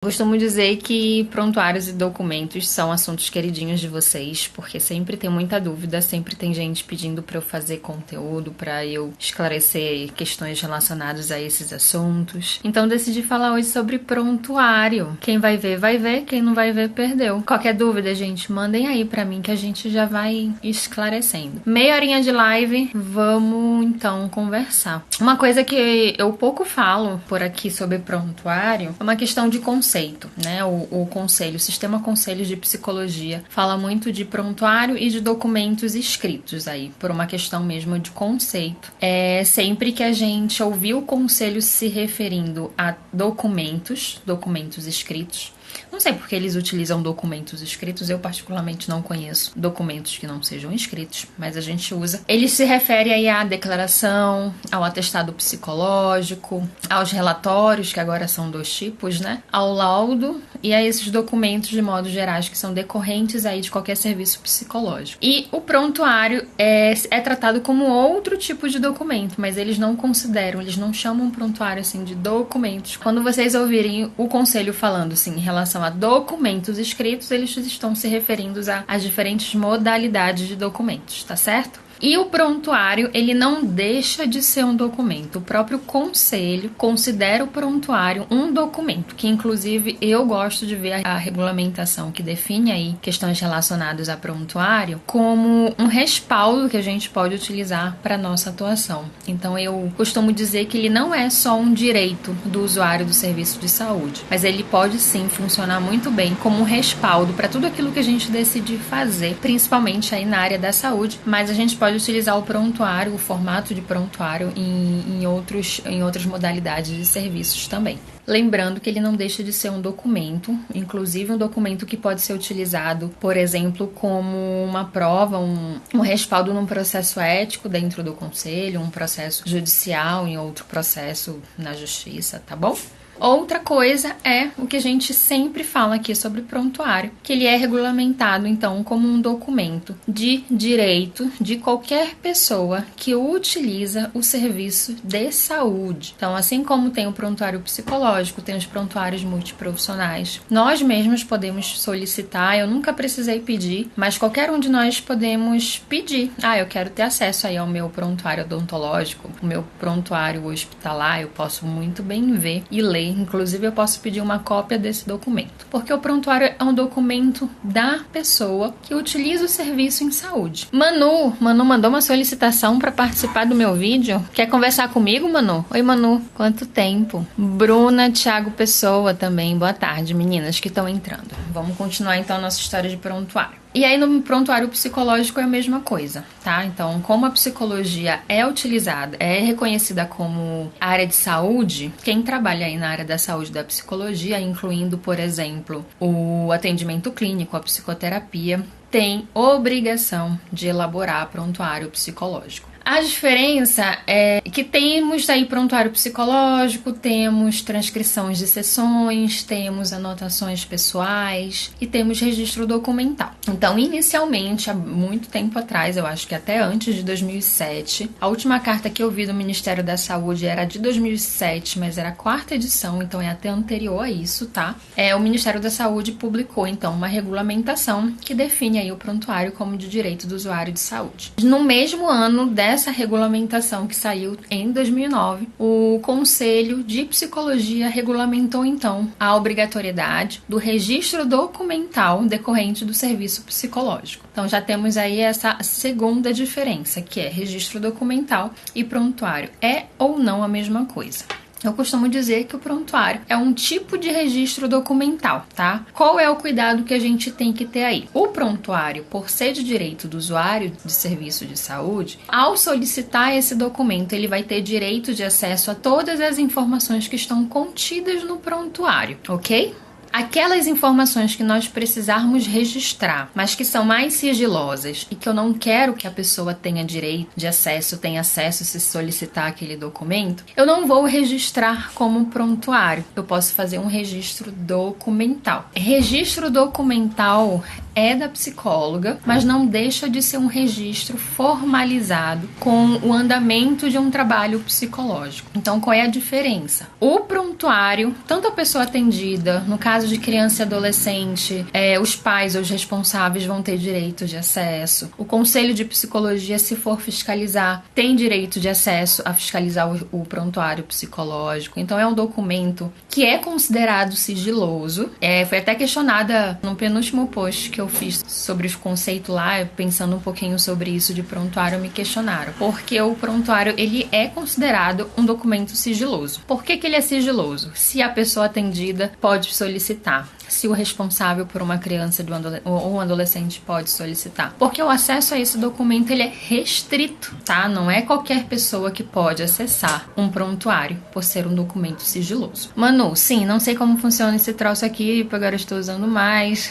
Costumo dizer que prontuários e documentos são assuntos queridinhos de vocês, porque sempre tem muita dúvida, sempre tem gente pedindo para eu fazer conteúdo, para eu esclarecer questões relacionadas a esses assuntos. Então decidi falar hoje sobre prontuário. Quem vai ver, quem não vai ver, perdeu. Qualquer dúvida, gente, mandem aí para mim que a gente já vai esclarecendo. Meia horinha de live, vamos então conversar. Uma coisa que eu pouco falo por aqui sobre prontuário é uma questão de conceito, né? O conselho, o sistema Conselhos de Psicologia fala muito de prontuário e de documentos escritos aí, por uma questão mesmo de conceito. Sempre que a gente ouvir o conselho se referindo a documentos escritos, não sei porque eles utilizam documentos escritos, eu particularmente não conheço documentos que não sejam escritos, mas a gente usa. Ele se refere aí à declaração, ao atestado psicológico, aos relatórios, que agora são 2 tipos, né? Ao laudo e a esses documentos de modo gerais que são decorrentes aí de qualquer serviço psicológico. E o prontuário é tratado como outro tipo de documento, mas eles não consideram, eles não chamam prontuário assim de documentos. Quando vocês ouvirem o conselho falando assim em relação a documentos escritos, eles estão se referindo às diferentes modalidades de documentos, tá certo? E o prontuário, ele não deixa de ser um documento. O próprio conselho considera o prontuário um documento, que inclusive eu gosto de ver a regulamentação que define aí questões relacionadas a prontuário como um respaldo que a gente pode utilizar para nossa atuação. Então eu costumo dizer que ele não é só um direito do usuário do serviço de saúde, mas ele pode sim funcionar muito bem como um respaldo para tudo aquilo que a gente decidir fazer, principalmente aí na área da saúde, mas a gente pode utilizar o prontuário, o formato de prontuário em outras modalidades de serviços também. Lembrando que ele não deixa de ser um documento, inclusive um documento que pode ser utilizado, por exemplo, como uma prova, um respaldo num processo ético dentro do conselho, um processo judicial em outro processo na justiça, tá bom? Outra coisa é o que a gente sempre fala aqui sobre prontuário, que ele é regulamentado, então, como um documento de direito de qualquer pessoa que utiliza o serviço de saúde. Então, assim como tem o prontuário psicológico, tem os prontuários multiprofissionais, nós mesmos podemos solicitar, eu nunca precisei pedir, mas qualquer um de nós podemos pedir. Eu quero ter acesso aí ao meu prontuário odontológico, o meu prontuário hospitalar, eu posso muito bem ver e ler. Inclusive, eu posso pedir uma cópia desse documento, porque o prontuário é um documento da pessoa que utiliza o serviço em saúde. Manu mandou uma solicitação para participar do meu vídeo. Quer conversar comigo, Manu? Oi, Manu. Quanto tempo? Bruna, Thiago Pessoa também. Boa tarde, meninas que estão entrando. Vamos continuar, então, a nossa história de prontuário. E aí no prontuário psicológico é a mesma coisa, tá? Então, como a psicologia é utilizada, é reconhecida como área de saúde, quem trabalha aí na área da saúde da psicologia, incluindo, por exemplo, o atendimento clínico, a psicoterapia, tem obrigação de elaborar prontuário psicológico. A diferença é que temos aí prontuário psicológico, temos transcrições de sessões, temos anotações pessoais e temos registro documental. Então, inicialmente, há muito tempo atrás, eu acho que até antes de 2007, a última carta que eu vi do Ministério da Saúde era de 2007, mas era a 4ª edição, então é até anterior a isso, tá? O Ministério da Saúde publicou, então, uma regulamentação que define aí o prontuário como de direito do usuário de saúde. No mesmo ano dessa regulamentação que saiu em 2009, o Conselho de Psicologia regulamentou então a obrigatoriedade do registro documental decorrente do serviço psicológico. Então já temos aí essa segunda diferença, que é registro documental e prontuário. É ou não a mesma coisa? Eu costumo dizer que o prontuário é um tipo de registro documental, tá? Qual é o cuidado que a gente tem que ter aí? O prontuário, por ser de direito do usuário de serviço de saúde, ao solicitar esse documento, ele vai ter direito de acesso a todas as informações que estão contidas no prontuário, ok? Aquelas informações que nós precisarmos registrar, mas que são mais sigilosas e que eu não quero que a pessoa tenha direito de acesso, tenha acesso se solicitar aquele documento, eu não vou registrar como prontuário. Eu posso fazer um registro documental. Registro documental é da psicóloga, mas não deixa de ser um registro formalizado com o andamento de um trabalho psicológico. Então, qual é a diferença? O prontuário, tanto a pessoa atendida, no caso de criança e adolescente, os pais ou os responsáveis vão ter direito de acesso. O Conselho de Psicologia, se for fiscalizar, tem direito de acesso a fiscalizar o prontuário psicológico. Então, é um documento que é considerado sigiloso. Foi até questionada no penúltimo post que eu fiz sobre os conceitos lá, pensando um pouquinho sobre isso de prontuário, me questionaram. Porque o prontuário, ele é considerado um documento sigiloso. Por que ele é sigiloso? Se a pessoa atendida pode solicitar. Se o responsável por uma criança ou um adolescente pode solicitar. Porque o acesso a esse documento, ele é restrito, tá? Não é qualquer pessoa que pode acessar um prontuário, por ser um documento sigiloso. Manu, sim, não sei como funciona esse troço aqui, porque agora eu estou usando mais.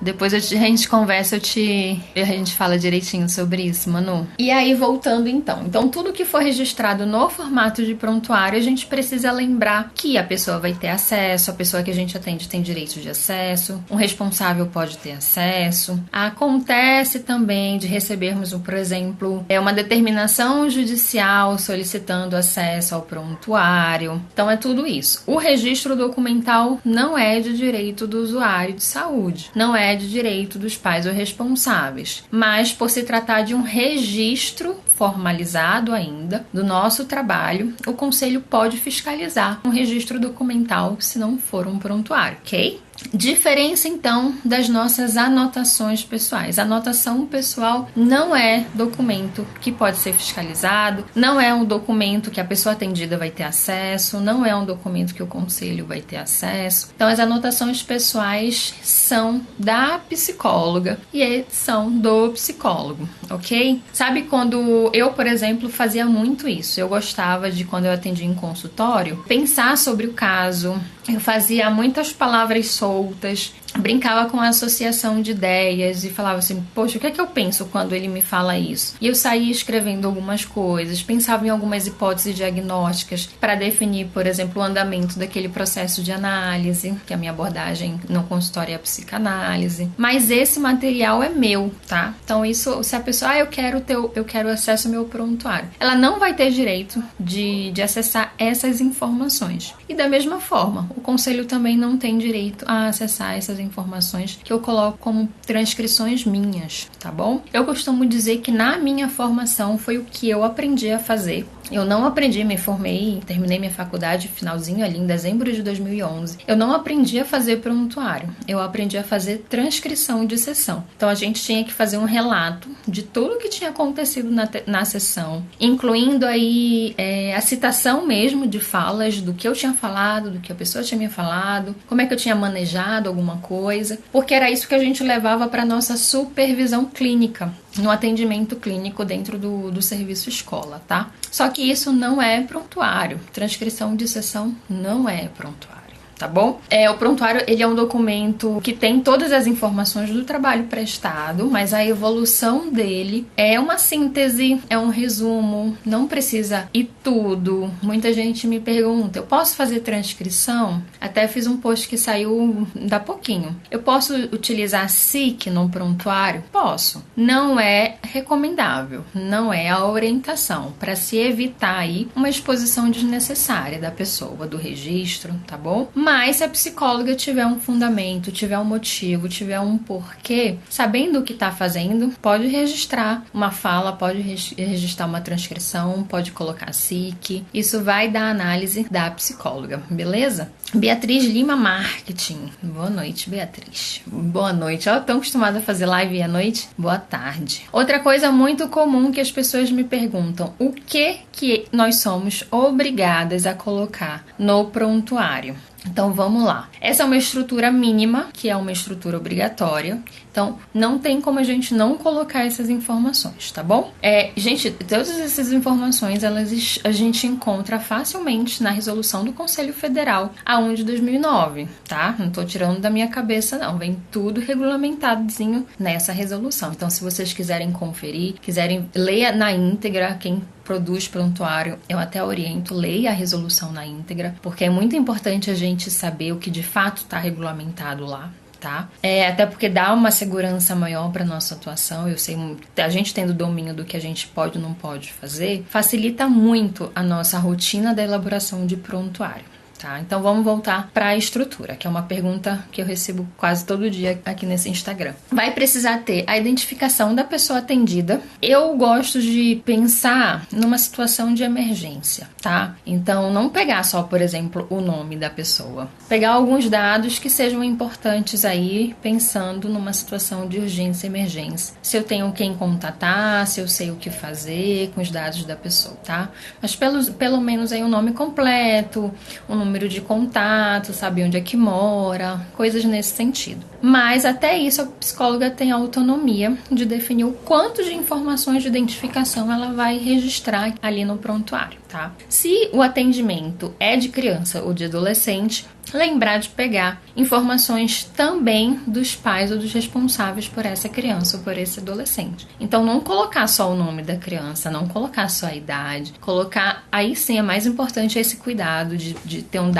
Depois a gente conversa, a gente fala direitinho sobre isso, Manu. E aí, voltando então tudo que for registrado no formato de prontuário, a gente precisa lembrar que a pessoa vai ter acesso, a pessoa que a gente atende tem direito de acesso, um responsável pode ter acesso. Acontece também de recebermos, por exemplo, uma determinação judicial solicitando acesso ao prontuário. Então é tudo isso. O registro documental não é de direito do usuário de saúde. Não é de direito dos pais ou responsáveis, mas por se tratar de um registro formalizado ainda do nosso trabalho, o conselho pode fiscalizar um registro documental se não for um prontuário, ok? Diferença então das nossas anotações pessoais. A anotação pessoal não é documento que pode ser fiscalizado, não é um documento que a pessoa atendida vai ter acesso, não é um documento que o conselho vai ter acesso. Então as anotações pessoais são da psicóloga e são do psicólogo, ok? Sabe quando eu, por exemplo, fazia muito isso? Eu gostava de, quando eu atendia em consultório, pensar sobre o caso. Eu fazia muitas palavras soltas, brincava com a associação de ideias e falava assim, poxa, o que é que eu penso quando ele me fala isso? E eu saía escrevendo algumas coisas, pensava em algumas hipóteses diagnósticas para definir, por exemplo, o andamento daquele processo de análise, que a minha abordagem no consultório é a psicanálise. Mas esse material é meu, tá? Então isso, se a pessoa, eu quero acesso ao meu prontuário, ela não vai ter direito de acessar essas informações. E da mesma forma, o conselho também não tem direito a acessar essas informações que eu coloco como transcrições minhas, tá bom? Eu costumo dizer que na minha formação foi o que eu aprendi a fazer. Eu não aprendi, me formei, terminei minha faculdade finalzinho ali em dezembro de 2011. Eu não aprendi a fazer prontuário, eu aprendi a fazer transcrição de sessão. Então a gente tinha que fazer um relato de tudo que tinha acontecido na sessão, incluindo aí a citação mesmo de falas do que eu tinha falado, do que a pessoa tinha me falado, como é que eu tinha manejado alguma coisa, porque era isso que a gente levava para nossa supervisão clínica, no atendimento clínico dentro do serviço escola, tá? Só que isso não é prontuário. Transcrição de sessão não é prontuário, tá bom? O prontuário, ele é um documento que tem todas as informações do trabalho prestado, mas a evolução dele é uma síntese, é um resumo, não precisa ir tudo. Muita gente me pergunta, eu posso fazer transcrição? Até fiz um post que saiu dá pouquinho. Eu posso utilizar SIC no prontuário? Posso. Não é recomendável, não é a orientação, para se evitar aí uma exposição desnecessária da pessoa, do registro, tá bom? Mas se a psicóloga tiver um fundamento, tiver um motivo, tiver um porquê, sabendo o que está fazendo, pode registrar uma fala, pode registrar uma transcrição, pode colocar SIC. Isso vai dar análise da psicóloga, beleza? Beatriz Lima Marketing. Boa noite, Beatriz. Boa noite. Eu tô acostumada a fazer live à noite. Boa tarde. Outra coisa muito comum que as pessoas me perguntam, o que nós somos obrigadas a colocar no prontuário? Então vamos lá. Essa é uma estrutura mínima, que é uma estrutura obrigatória. Então, não tem como a gente não colocar essas informações, tá bom? Gente, todas essas informações, a gente encontra facilmente na resolução do Conselho Federal, a 1 de 2009, tá? Não tô tirando da minha cabeça, não. Vem tudo regulamentadozinho nessa resolução. Então, se vocês quiserem conferir, quiserem ler na íntegra, quem produz prontuário, eu até oriento, leia a resolução na íntegra, porque é muito importante a gente saber o que de fato está regulamentado lá. Tá? Até porque dá uma segurança maior para nossa atuação. Eu sei, a gente tendo domínio do que a gente pode ou não pode fazer, facilita muito a nossa rotina da elaboração de prontuário. Tá? Então vamos voltar para a estrutura, que é uma pergunta que eu recebo quase todo dia aqui nesse Instagram. Vai precisar ter a identificação da pessoa atendida. Eu gosto de pensar numa situação de emergência, tá? Então não pegar só, por exemplo, o nome da pessoa. Pegar alguns dados que sejam importantes aí, pensando numa situação de urgência e emergência. Se eu tenho quem contatar, se eu sei o que fazer com os dados da pessoa, tá? Mas pelo menos aí o nome completo, o número de contato, saber onde é que mora, coisas nesse sentido. Mas até isso a psicóloga tem a autonomia de definir o quanto de informações de identificação ela vai registrar ali no prontuário, tá? Se o atendimento é de criança ou de adolescente, lembrar de pegar informações também dos pais ou dos responsáveis por essa criança ou por esse adolescente. Então não colocar só o nome da criança, não colocar só a idade, colocar, aí sim é mais importante esse cuidado de ter um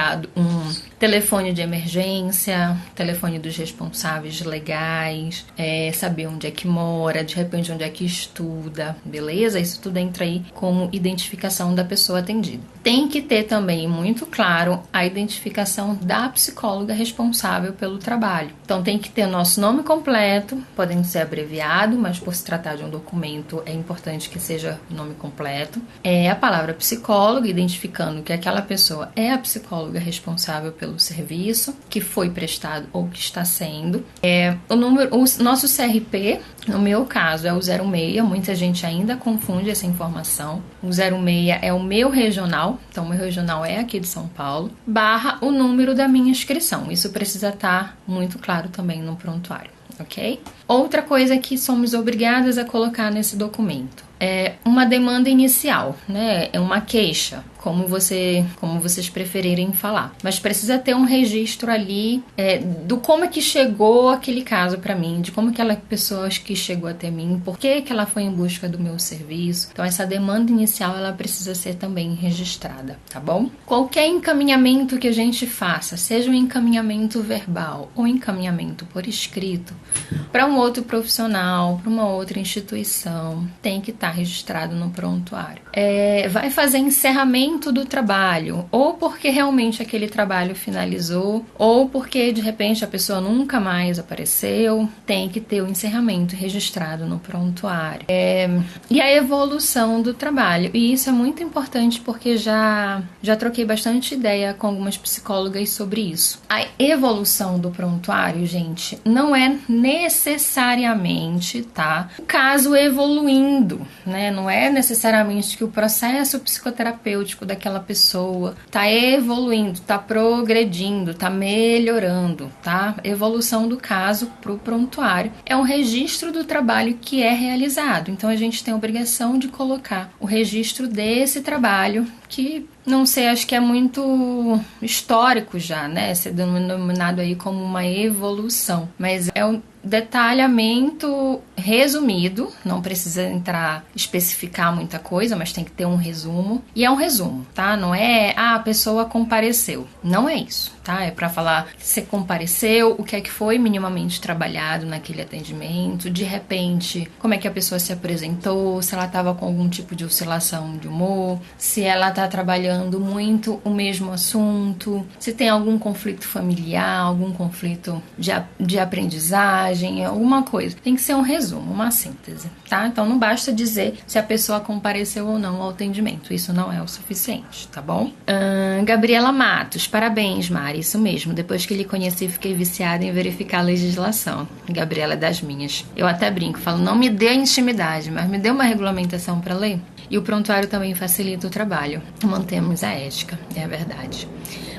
telefone de emergência, telefone dos responsáveis legais, saber onde é que mora, de repente onde é que estuda, beleza? Isso tudo entra aí como identificação da pessoa atendida. Tem que ter também muito claro a identificação da psicóloga responsável pelo trabalho. Então tem que ter o nosso nome completo, podem ser abreviado, mas por se tratar de um documento é importante que seja o nome completo. A palavra psicóloga, identificando que aquela pessoa é a psicóloga responsável pelo serviço que foi prestado ou que está sendo. O nosso CRP, no meu caso, é o 06, muita gente ainda confunde essa informação. O 06 é o meu regional, então o meu regional é aqui de São Paulo, / o número da minha inscrição. Isso precisa estar muito claro também no prontuário, ok? Outra coisa que somos obrigadas a colocar nesse documento é uma demanda inicial, né? É uma queixa, como vocês preferirem falar. Mas precisa ter um registro ali do como é que chegou aquele caso para mim, de como aquela pessoa que chegou até mim, por que ela foi em busca do meu serviço. Então essa demanda inicial ela precisa ser também registrada, tá bom? Qualquer encaminhamento que a gente faça, seja um encaminhamento verbal ou encaminhamento por escrito, para um outro profissional, para uma outra instituição, tem que estar registrado no prontuário. Vai fazer encerramento do trabalho, ou porque realmente aquele trabalho finalizou, ou porque de repente a pessoa nunca mais apareceu, tem que ter o encerramento registrado no prontuário. E a evolução do trabalho, e isso é muito importante porque já troquei bastante ideia com algumas psicólogas sobre isso. A evolução do prontuário, gente, não é necessariamente, tá? O caso evoluindo, né? Não é necessariamente que o processo psicoterapêutico daquela pessoa tá evoluindo, tá progredindo, tá melhorando, tá? Evolução do caso pro prontuário é um registro do trabalho que é realizado. Então a gente tem a obrigação de colocar o registro desse trabalho que, não sei, acho que é muito histórico já, né? Ser denominado aí como uma evolução, mas é um detalhamento resumido, não precisa especificar muita coisa, mas tem que ter um resumo, e é um resumo, tá? Não é, a pessoa compareceu, não é isso, tá? É pra falar se compareceu, o que é que foi minimamente trabalhado naquele atendimento, de repente, como é que a pessoa se apresentou, se ela tava com algum tipo de oscilação de humor, se ela tá trabalhando muito o mesmo assunto, se tem algum conflito familiar, algum conflito de aprendizagem, alguma coisa. Tem que ser um resumo, uma síntese, tá? Então não basta dizer se a pessoa compareceu ou não ao atendimento. Isso não é o suficiente, tá bom? Gabriela Matos, parabéns, Mari. Isso mesmo. Depois que lhe conheci, fiquei viciada em verificar a legislação. Gabriela é das minhas. Eu até brinco, falo, não me dê intimidade, mas me dê uma regulamentação para ler. E o prontuário também facilita o trabalho. Mantemos a ética, é verdade.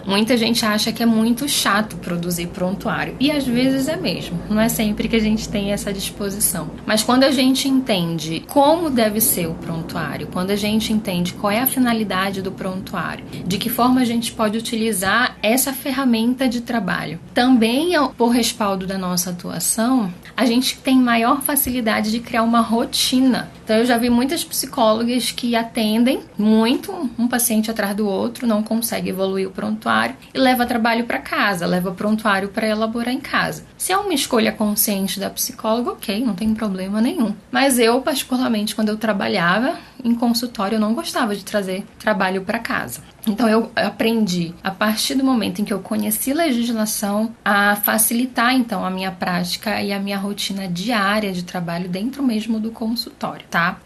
Muita gente acha que é muito chato produzir prontuário, e às vezes é mesmo, não é sempre que a gente tem essa disposição. Mas quando a gente entende como deve ser o prontuário, quando a gente entende qual é a finalidade do prontuário, de que forma a gente pode utilizar essa ferramenta de trabalho, também por respaldo da nossa atuação, a gente tem maior facilidade de criar uma rotina. Então eu já vi muitas psicólogas que atendem muito, um paciente atrás do outro, não consegue evoluir o prontuário e leva trabalho para casa, leva prontuário para elaborar em casa. Se é uma escolha consciente da psicóloga, ok, não tem problema nenhum. Mas eu, particularmente, quando eu trabalhava em consultório, eu não gostava de trazer trabalho para casa. Então eu aprendi, a partir do momento em que eu conheci legislação, a facilitar então a minha prática e a minha rotina diária de trabalho dentro mesmo do consultório, tá?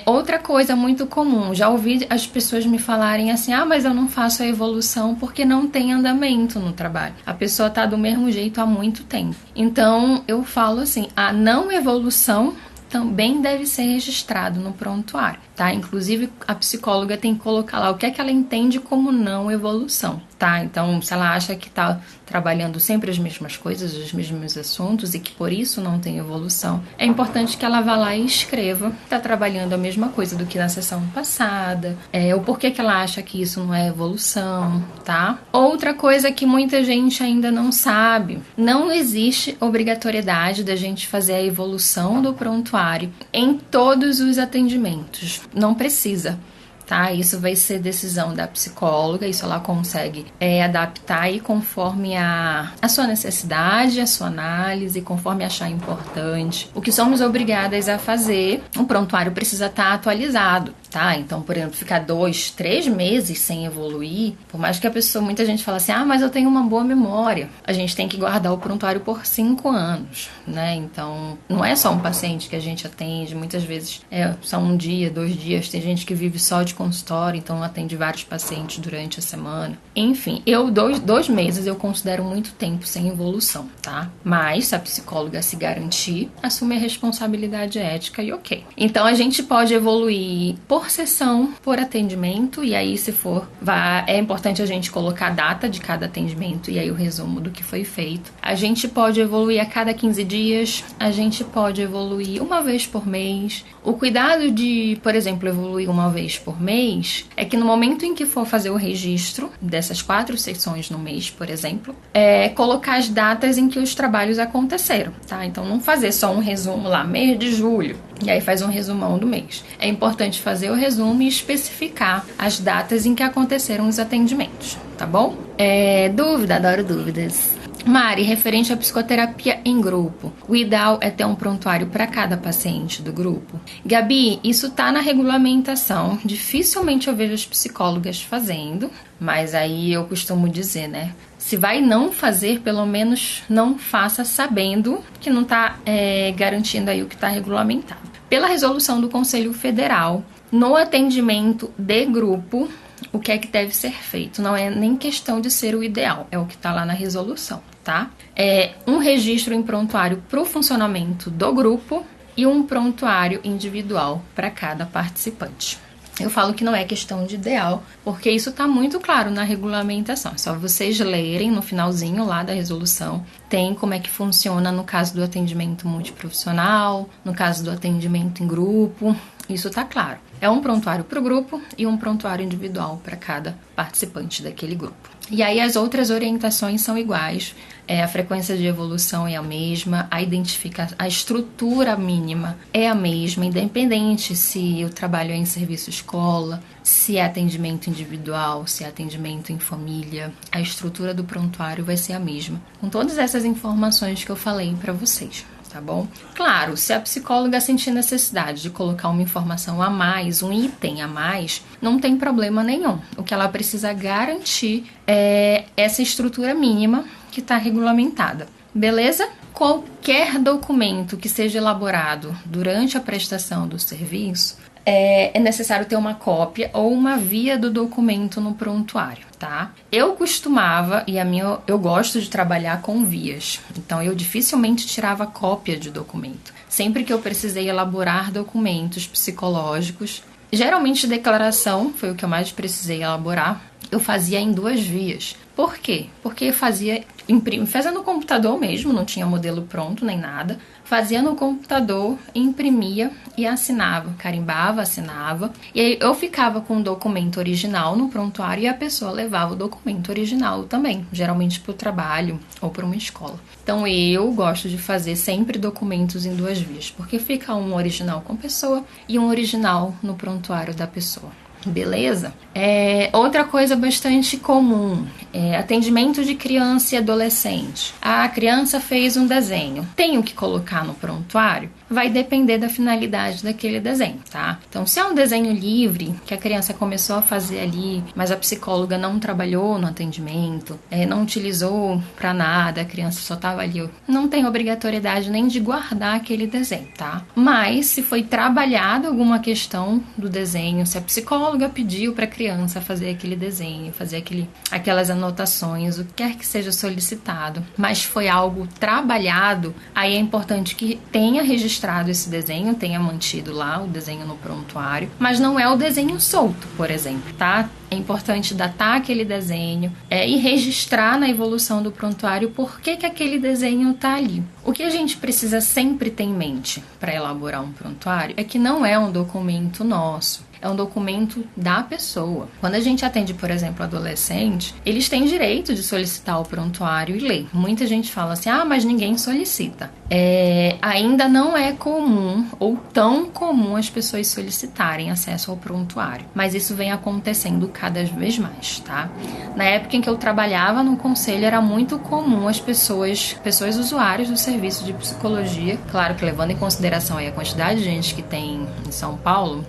Outra coisa muito comum, já ouvi as pessoas me falarem assim, mas eu não faço a evolução porque não tem andamento no trabalho. A pessoa tá do mesmo jeito há muito tempo. Então eu falo assim, a não evolução também deve ser registrado no prontuário, tá? Inclusive, a psicóloga tem que colocar lá o que é que ela entende como não evolução, tá? Então, se ela acha que tá trabalhando sempre as mesmas coisas, os mesmos assuntos e que por isso não tem evolução, é importante que ela vá lá e escreva que tá trabalhando a mesma coisa do que na sessão passada, o porquê que ela acha que isso não é evolução, tá? Outra coisa que muita gente ainda não sabe, não existe obrigatoriedade da gente fazer a evolução do prontuário em todos os atendimentos. Não precisa, tá? Isso vai ser decisão da psicóloga, isso ela consegue adaptar aí conforme a sua necessidade, a sua análise, conforme achar importante. O que somos obrigadas a fazer, o prontuário precisa estar atualizado, tá? Então, por exemplo, ficar 2, 3 meses sem evoluir, por mais que a pessoa, muita gente fala assim, mas eu tenho uma boa memória, a gente tem que guardar o prontuário por 5 anos, né? Então, não é só um paciente que a gente atende, muitas vezes são 1 dia, 2 dias, tem gente que vive só de consultório, então atende vários pacientes durante a semana. Enfim, 2 meses eu considero muito tempo sem evolução, tá? Mas se a psicóloga se garantir, assume a responsabilidade ética e ok. Então a gente pode evoluir por sessão, por atendimento, e aí se for, é importante a gente colocar a data de cada atendimento e aí o resumo do que foi feito. A gente pode evoluir a cada 15 dias, a gente pode evoluir uma vez por mês. O cuidado de, por exemplo, evoluir uma vez por mês é que no momento em que for fazer o registro dessas 4 sessões no mês, por exemplo, colocar as datas em que os trabalhos aconteceram, tá? Então não fazer só um resumo lá, mês de julho, e aí faz um resumão do mês. É importante fazer o resumo e especificar as datas em que aconteceram os atendimentos, tá bom? Dúvida, adoro dúvidas. Mari, referente à psicoterapia em grupo, o ideal é ter um prontuário para cada paciente do grupo? Gabi, isso tá na regulamentação, dificilmente eu vejo as psicólogas fazendo, mas aí eu costumo dizer, né? Se vai não fazer, pelo menos não faça sabendo que não tá garantindo aí o que está regulamentado. Pela resolução do Conselho Federal, no atendimento de grupo, o que é que deve ser feito? Não é nem questão de ser o ideal, é o que está lá na resolução, tá? Um registro em prontuário para o funcionamento do grupo e um prontuário individual para cada participante. Eu falo que não é questão de ideal, porque isso está muito claro na regulamentação. É só vocês lerem no finalzinho lá da resolução. Tem como é que funciona no caso do atendimento multiprofissional, no caso do atendimento em grupo. Isso está claro. É um prontuário para o grupo e um prontuário individual para cada participante daquele grupo. E aí as outras orientações são iguais. A frequência de evolução é a mesma, a estrutura mínima é a mesma, independente se o trabalho é em serviço escola, se é atendimento individual, se é atendimento em família, a estrutura do prontuário vai ser a mesma. Com todas essas informações que eu falei para vocês. Tá bom? Claro, se a psicóloga sentir necessidade de colocar uma informação a mais, um item a mais, não tem problema nenhum. O que ela precisa garantir é essa estrutura mínima que está regulamentada. Beleza? Qualquer documento que seja elaborado durante a prestação do serviço, é necessário ter uma cópia ou uma via do documento no prontuário, tá? Eu costumava, eu gosto de trabalhar com vias, então eu dificilmente tirava cópia de documento. Sempre que eu precisei elaborar documentos psicológicos, geralmente declaração foi o que eu mais precisei elaborar, eu fazia em 2 vias, Por quê? Porque fazia no computador mesmo, não tinha modelo pronto nem nada. Fazia no computador, imprimia e assinava, carimbava, assinava. E aí eu ficava com o documento original no prontuário e a pessoa levava o documento original também, geralmente para o trabalho ou para uma escola. Então eu gosto de fazer sempre documentos em 2 vias, porque fica um original com a pessoa e um original no prontuário da pessoa. Beleza? Outra coisa bastante comum é atendimento de criança e adolescente. A criança fez um desenho. Tenho que colocar no prontuário? Vai depender da finalidade daquele desenho, tá? Então, se é um desenho livre, que a criança começou a fazer ali, mas a psicóloga não trabalhou no atendimento, não utilizou pra nada, a criança só tava ali, não tem obrigatoriedade nem de guardar aquele desenho, tá? Mas, se foi trabalhada alguma questão do desenho, se a psicóloga pediu pra criança fazer aquele desenho, fazer aquelas anotações, o que quer que seja solicitado, mas foi algo trabalhado, aí é importante que tenha registrado esse desenho, tenha mantido lá o desenho no prontuário, mas não é o desenho solto, por exemplo, tá? É importante datar aquele desenho e registrar na evolução do prontuário por que aquele desenho tá ali. O que a gente precisa sempre ter em mente para elaborar um prontuário é que não é um documento nosso. É um documento da pessoa. Quando a gente atende, por exemplo, adolescente, eles têm direito de solicitar o prontuário e ler. Muita gente fala assim, mas ninguém solicita. Ainda não é comum ou tão comum as pessoas solicitarem acesso ao prontuário, mas isso vem acontecendo cada vez mais, tá? Na época em que eu trabalhava no conselho, era muito comum as pessoas usuários do serviço de psicologia, claro que levando em consideração aí a quantidade de gente que tem em São Paulo,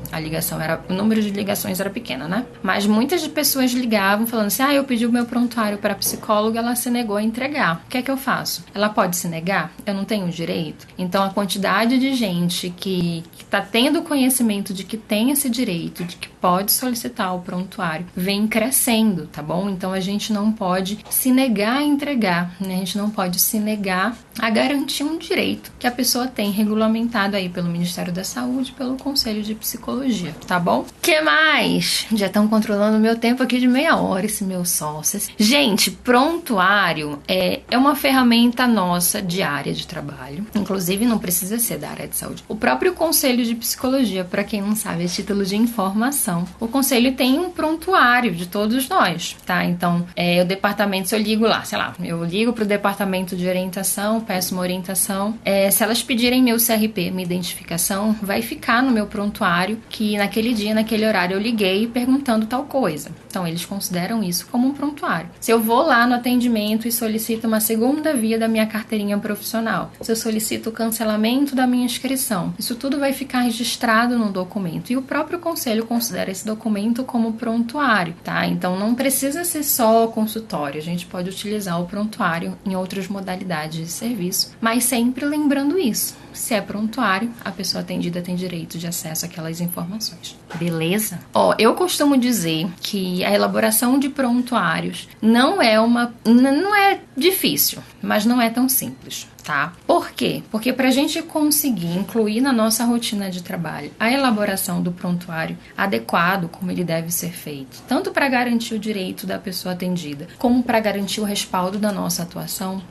o número de ligações era pequeno, né? Mas muitas pessoas ligavam falando assim, eu pedi o meu prontuário para a psicóloga, ela se negou a entregar. O que é que eu faço? Ela pode se negar? Eu não tenho direito? Então a quantidade de gente que está tendo conhecimento de que tem esse direito, de que pode solicitar o prontuário, vem crescendo, tá bom? Então a gente não pode se negar a entregar, né? A gente não pode se negar a garantir um direito que a pessoa tem regulamentado aí pelo Ministério da Saúde, pelo Conselho de Psicologia, tá bom? Que mais? Já estão controlando o meu tempo aqui de meia hora, esse meu sócios. Gente, prontuário é uma ferramenta nossa diária de trabalho. Inclusive, não precisa ser da área de saúde. O próprio Conselho de Psicologia, para quem não sabe, é título de informação. O Conselho tem um prontuário de todos nós, tá? Então, o departamento, se eu ligo lá, sei lá, eu ligo para o departamento de orientação, peço uma orientação. Se elas pedirem meu CRP, minha identificação, vai ficar no meu prontuário que naquele dia, naquele horário, eu liguei perguntando tal coisa. Então, eles consideram isso como um prontuário. Se eu vou lá no atendimento e solicito uma segunda via da minha carteirinha profissional, se eu solicito o cancelamento da minha inscrição, isso tudo vai ficar registrado no documento. E o próprio conselho considera esse documento como prontuário, tá? Então, não precisa ser só consultório. A gente pode utilizar o prontuário em outras modalidades de serviço, mas sempre lembrando isso. Se é prontuário, a pessoa atendida tem direito de acesso àquelas informações. Beleza? Eu costumo dizer que a elaboração de prontuários não é difícil, mas não é tão simples, tá? Por quê? Porque para a gente conseguir incluir na nossa rotina de trabalho a elaboração do prontuário adequado, como ele deve ser feito, tanto para garantir o direito da pessoa atendida, como para garantir o respaldo da nossa atuação,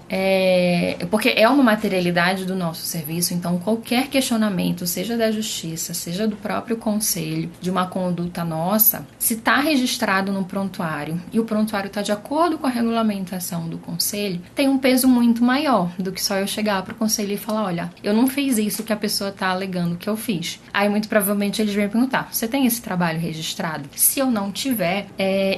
porque é uma materialidade do nosso serviço, então qualquer questionamento, seja da justiça, seja do próprio conselho, de uma conduta nossa, se está registrado no prontuário e o prontuário está de acordo com a regulamentação do conselho, tem um peso muito maior do que só eu chegar pro conselho e falar, olha, eu não fiz isso que a pessoa tá alegando que eu fiz. Aí muito provavelmente eles vêm perguntar, você tem esse trabalho registrado? Se eu não tiver,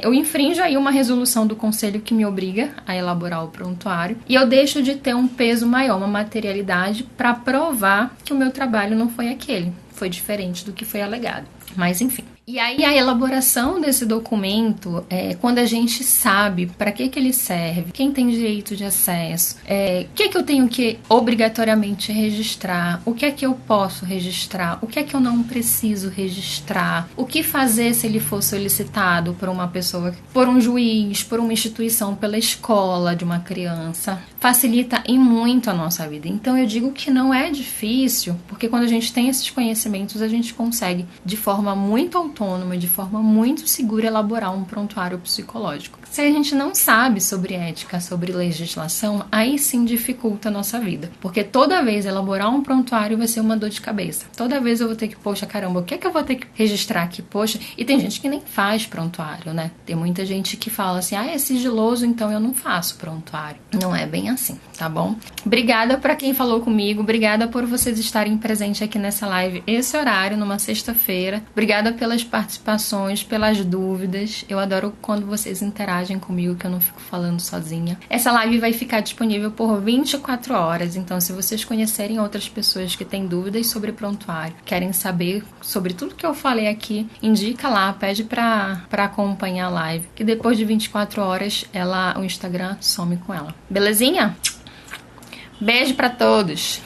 eu infrinjo aí uma resolução do conselho que me obriga a elaborar o prontuário e eu deixo de ter um peso maior, uma materialidade para provar que o meu trabalho não foi aquele, foi diferente do que foi alegado. Mas enfim. E aí a elaboração desse documento, quando a gente sabe para que ele serve, quem tem direito de acesso, o que eu tenho que obrigatoriamente registrar, o que é que eu posso registrar, o que é que eu não preciso registrar, o que fazer se ele for solicitado por uma pessoa, por um juiz, por uma instituição, pela escola de uma criança, facilita em muito a nossa vida. Então eu digo que não é difícil, porque quando a gente tem esses conhecimentos, a gente consegue de forma muito autônoma, de forma muito segura, elaborar um prontuário psicológico. Se a gente não sabe sobre ética, sobre legislação, aí sim dificulta a nossa vida. Porque toda vez elaborar um prontuário vai ser uma dor de cabeça. Toda vez eu vou ter que, poxa, caramba, o que é que eu vou ter que registrar aqui? Poxa, e tem gente que nem faz prontuário, né? Tem muita gente que fala assim, é sigiloso, então eu não faço prontuário. Não é bem assim, tá bom? Obrigada pra quem falou comigo, obrigada por vocês estarem presentes aqui nessa live, esse horário, numa sexta-feira. Obrigada pelas participações, pelas dúvidas. Eu adoro quando vocês interagem comigo, que eu não fico falando sozinha. Essa live vai ficar disponível por 24 horas, então se vocês conhecerem outras pessoas que têm dúvidas sobre prontuário, querem saber sobre tudo que eu falei aqui, indica lá, pede pra acompanhar a live, que depois de 24 horas o Instagram some com ela. Belezinha? Beijo pra todos!